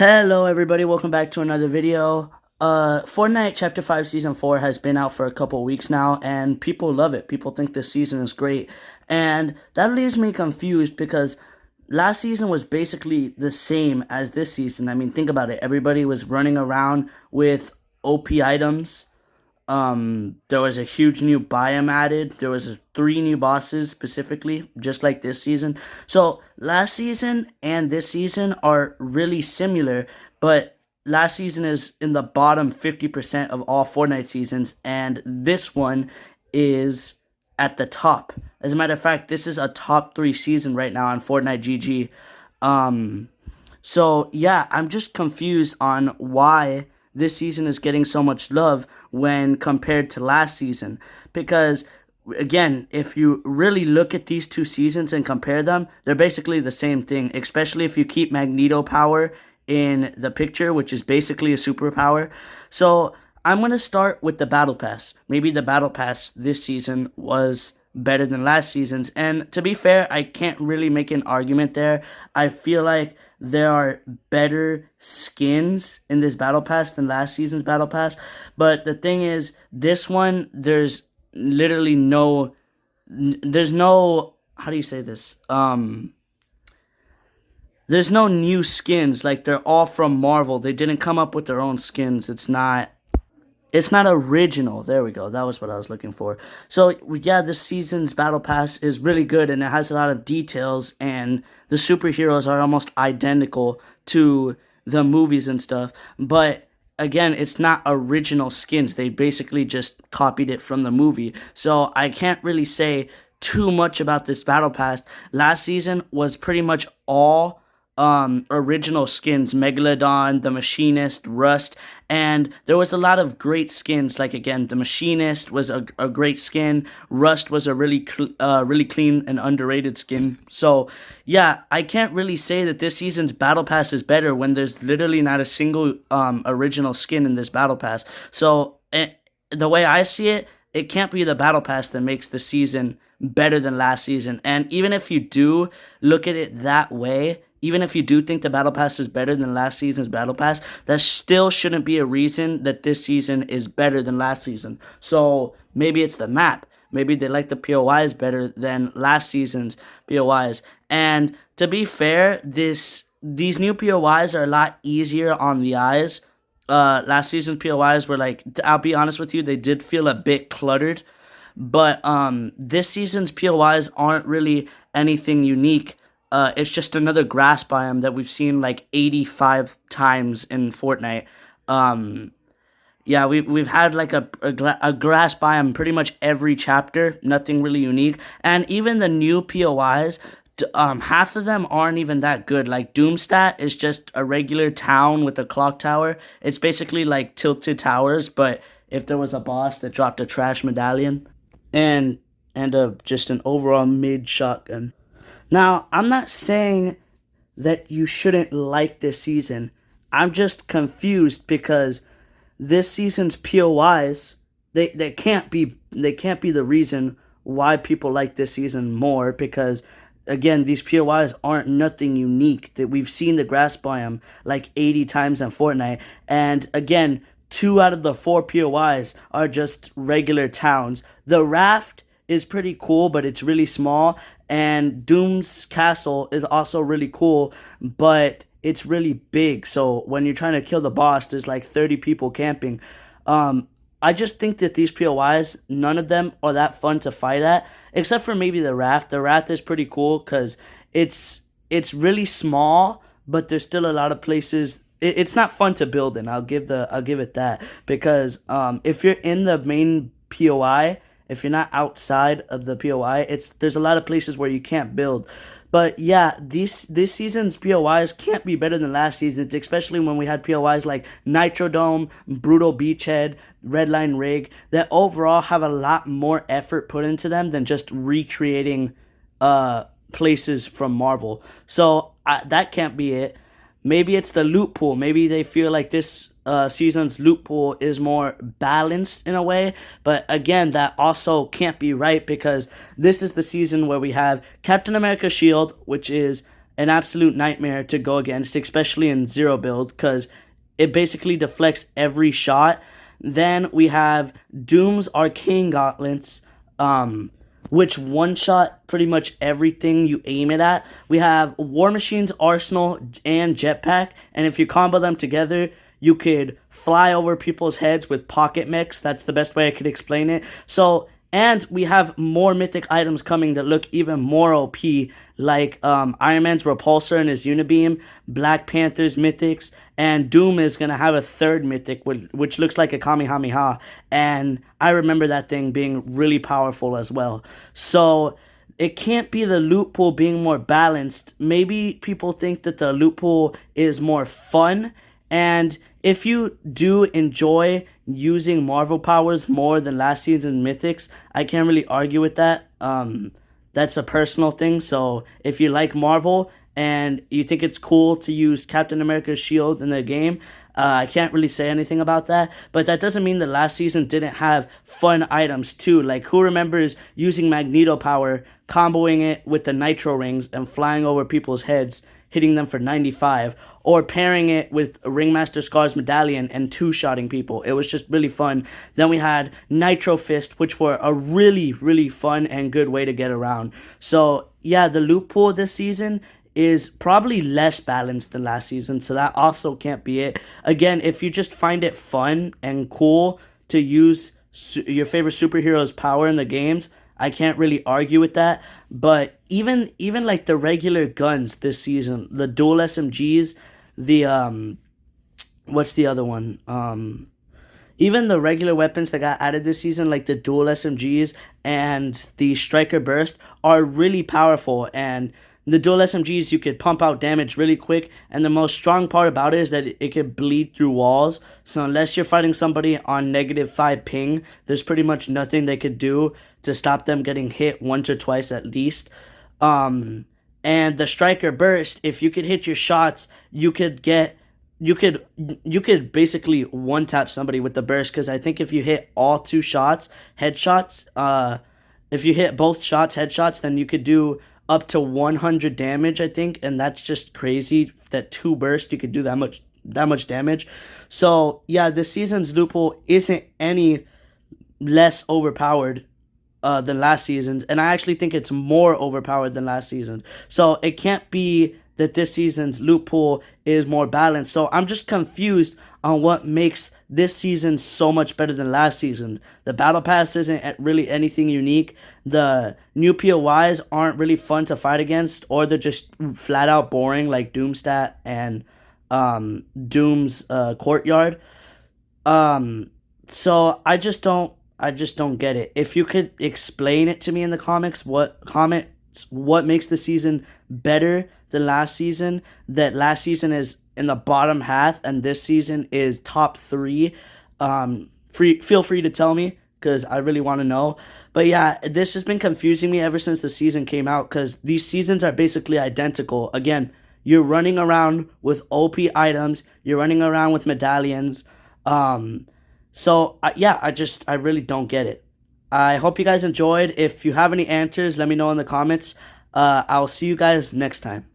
Hello everybody, welcome back to another video. Fortnite Chapter 5 Season 4 has been out for a couple weeks now, and people love it. People think this season is great. And that leaves me confused because last season was basically the same as this season. I mean, think about it. Everybody was running around with OP items. There was a huge new biome added. There was three new bosses specifically, just like this season. So last season and this season are really similar, but last season is in the bottom 50% of all Fortnite seasons, and this one is at the top. As a matter of fact, this is a top three season right now on Fortnite GG. Um, so yeah, I'm just confused on why this season is getting so much love when compared to last season. Because again, if you really look at these two seasons and compare them, they're basically the same thing, especially if you keep Magneto power in the picture, which is basically a superpower. So I'm going to start with the Battle Pass. Maybe the Battle Pass this season was better than last season's. And to be fair, I can't really make an argument there. I feel like there are better skins in this Battle Pass than last season's Battle Pass. But the thing is, this one, there's literally there's no, how do you say this? There's no new skins. Like, they're all from Marvel. They didn't come up with their own skins. It's not original. There we go. That was what I was looking for. So, yeah, this season's Battle Pass is really good, and it has a lot of details, and the superheroes are almost identical to the movies and stuff. But, again, it's not original skins. They basically just copied it from the movie. So, I can't really say too much about this Battle Pass. Last season was pretty much all original skins: Megalodon, the Machinist, Rust, and there was a lot of great skins. Like, again, the Machinist was a great skin. Rust was a really clean and underrated skin. So yeah, I can't really say that this season's Battle Pass is better when there's literally not a single original skin in this Battle Pass. So the way I see it, it can't be the Battle Pass that makes the season better than last season. And even if you do look at it that way, even if you do think the Battle Pass is better than last season's Battle Pass, that still shouldn't be a reason that this season is better than last season. So maybe it's the map. Maybe they like the POIs better than last season's POIs. And to be fair, these new POIs are a lot easier on the eyes. Last season's POIs were, like, I'll be honest with you, they did feel a bit cluttered. But this season's POIs aren't really anything unique. It's just another grass biome that we've seen like 85 times in Fortnite. Yeah, we've had like a grass biome pretty much every chapter. Nothing really unique, and even the new POIs, half of them aren't even that good. Like, Doomstat is just a regular town with a clock tower. It's basically like Tilted Towers, but if there was a boss that dropped a trash medallion, and just an overall mid shotgun. Now, I'm not saying that you shouldn't like this season. I'm just confused because this season's POIs, they can't be the reason why people like this season more, because again, these POIs aren't nothing unique. That we've seen the grass biome like 80 times in Fortnite, and again, two out of the four POIs are just regular towns. The raft is pretty cool, but it's really small, and Doom's Castle is also really cool, but it's really big. So when you're trying to kill the boss, there's like 30 people camping. I just think that these POIs, none of them are that fun to fight at, except for maybe the raft. The raft is pretty cool because it's really small, but there's still a lot of places. It's not fun to build in. I'll give it that, because if you're in the main POI, if you're not outside of the POI, there's a lot of places where you can't build. But yeah, this season's POIs can't be better than last season's, especially when we had POIs like Nitro Dome, Brutal Beachhead, Redline Rig, that overall have a lot more effort put into them than just recreating places from Marvel. So that can't be it. Maybe it's the loot pool. Maybe they feel like this season's loot pool is more balanced in a way. But again, that also can't be right, because this is the season where we have Captain America Shield, which is an absolute nightmare to go against, especially in zero build, because it basically deflects every shot. Then we have Doom's Arcane Gauntlets, which one-shot pretty much everything you aim it at. We have War Machine's Arsenal and Jetpack, and if you combo them together, you could fly over people's heads with pocket mechs. That's the best way I could explain it. So, and we have more mythic items coming that look even more OP, like Iron Man's Repulsor and his Unibeam, Black Panther's Mythics, and Doom is going to have a third Mythic, which looks like a Kamehameha. And I remember that thing being really powerful as well. So it can't be the loot pool being more balanced. Maybe people think that the loot pool is more fun. And if you do enjoy using Marvel powers more than last season's Mythics, I can't really argue with that. That's a personal thing. So if you like Marvel and you think it's cool to use Captain America's shield in the game, I can't really say anything about that. But that doesn't mean that last season didn't have fun items too. Like, who remembers using Magneto power, comboing it with the Nitro Rings and flying over people's heads, hitting them for 95, or pairing it with Ringmaster Scar's medallion and two-shotting people. It was just really fun. Then we had Nitro Fist, which were a really, really fun and good way to get around. So, yeah, the loot pool this season is probably less balanced than last season, so that also can't be it. Again, if you just find it fun and cool to use your favorite superhero's power in the games, I can't really argue with that. But even like the regular guns this season, the dual SMGs, the what's the other one? Even the regular weapons that got added this season, like the dual SMGs and the Striker Burst, are really powerful. And the dual SMGs, you could pump out damage really quick, and the most strong part about it is that it could bleed through walls. So unless you're fighting somebody on -5 ping, there's pretty much nothing they could do to stop them getting hit once or twice at least. And the Striker Burst, if you could hit your shots, you could basically one tap somebody with the burst, because I think if you hit all two shots, headshots, if you hit both shots, headshots, then you could do up to 100 damage, I think, and that's just crazy that two bursts you could do that much damage. So yeah, this season's loot pool isn't any less overpowered than last season's, and I actually think it's more overpowered than last season's. So it can't be that this season's loot pool is more balanced. So I'm just confused on what makes this season so much better than last season. The battle pass isn't really anything unique. The new POIs aren't really fun to fight against, or they're just flat out boring, like Doomstat and Doom's Courtyard. So I just don't get it. If you could explain it to me in the comments, what makes the season better than last season, that last season is in the bottom half and this season is top 3, feel free to tell me, because I really want to know. But yeah, this has been confusing me ever since the season came out, because these seasons are basically identical. Again, you're running around with OP items, you're running around with medallions. So I really don't get it. I hope you guys enjoyed. If you have any answers, let me know in the comments. I'll see you guys next time.